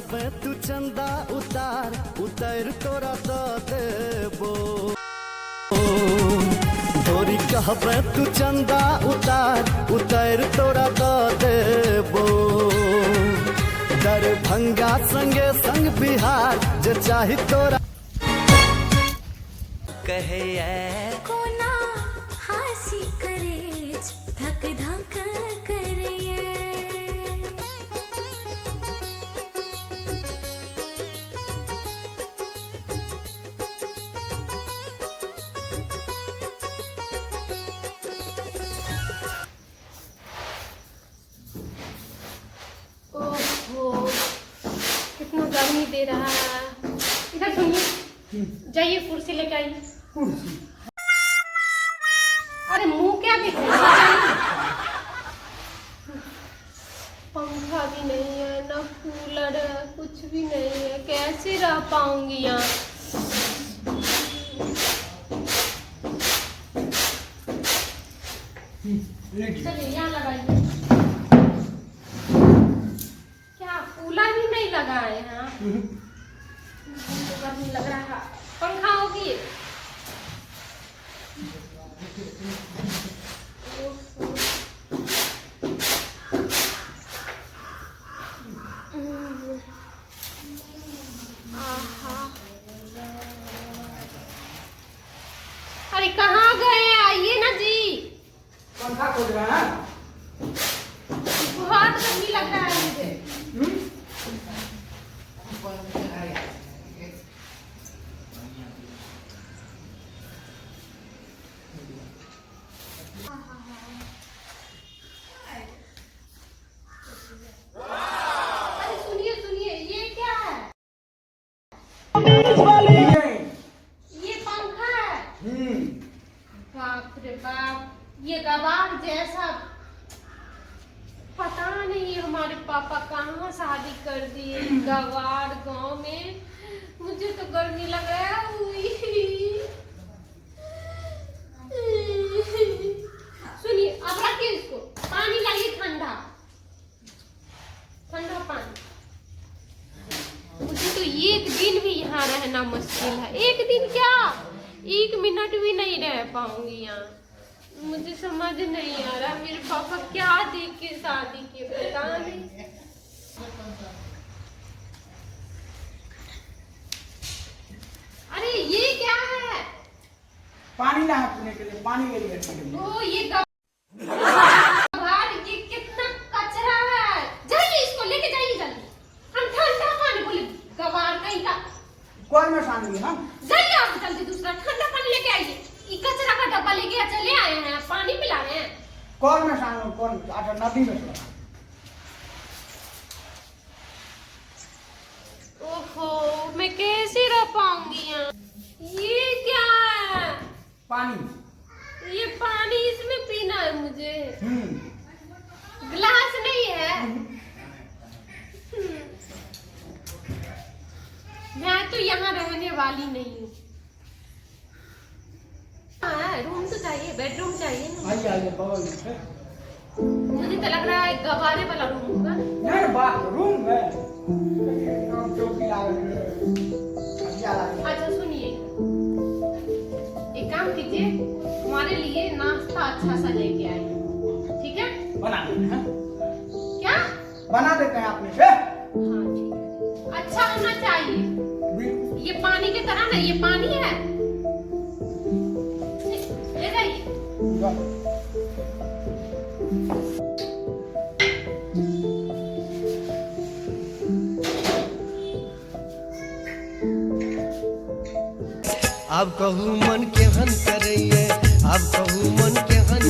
कहबे तू चंदा उतार उतर तोरा द देबो। धोरी कहबे तू चंदा उतार उतर तोरा द देबो। दरभंगा संगे संग बिहार जे चाही तोरा कहे कोना हासी करे धक धक करे। ओहो कितना गर्मी दे रहा है। इधर सुनिए, जाइए कुर्सी लेके आइए। अरे मुंह क्या देख रहे हैं? पंखा भी नहीं है ना कूलर है, कुछ भी नहीं है, कैसे रह पाऊंगी यहाँ। चलिए यहाँ लगाइए। क्या कूलर भी नहीं लगाए हैं? तो गर्मी लग रहा है। पंखा होगी। अरे कहाँ गए? आइए ना जी। पंखा खोल रहा है। बहुत गर्मी लग रहा है मुझे। अरे सुनिए सुनिए, ये क्या है? ये पंखा है। बाप रे बाप, ये गवार जैसा। पता नहीं हमारे पापा कहाँ शादी कर दिए गवार गांव में। मुझे तो गर्मी लग रहा है। सुनिए, अब रखिए इसको। पानी लाइए ठंडा ठंडा पानी। मुझे तो एक दिन भी यहाँ रहना मुश्किल है। एक दिन क्या, 1 मिनट भी नहीं रह पाऊंगी यहाँ। मुझे समझ नहीं आ रहा मेरे पापा क्या देख के शादी के, पता नहीं। अरे ये क्या है? पानी ना पीने के लिए, पानी के लिए। ओ ये गवार, ये कितना कचरा है। जाइए इसको लेके जाइए जल्दी। हम ठंडा पानी बोले गवार कहीं का। कौन में शामिल है ना? जाइए आप जल्दी, दूसरा ठंडा पानी लेके आइए। ये कचरा का डब्बा लेके चले आए हैं, पानी पिला रहे हैं। कौन में शामिल? कौन? अच्छा, नदी में। ओहो, मैं कैसे रह पाऊंगी यहाँ? ये क्या है? पानी। ये पानी इसमें पीना है मुझे। गिलास नहीं है। मैं तो यहाँ रहने वाली नहीं हूँ। रूम तो चाहिए, बेडरूम चाहिए ना। आइए बगल में। मुझे तो लग रहा है गवारे वाला रूम होगा। नहीं, बाथरूम है। अच्छा सुनिए, एक काम कीजिए, हमारे लिए नाश्ता अच्छा सा लेके आइए, ठीक है? बना देते हैं। क्या बना देते हैं आपने से। हाँ ठीक है, अच्छा होना चाहिए। ये पानी की तरह ना, ये पानी है। ले जाइए। अब कहूँ मन के हन करैये, अब कहूँ मन के हन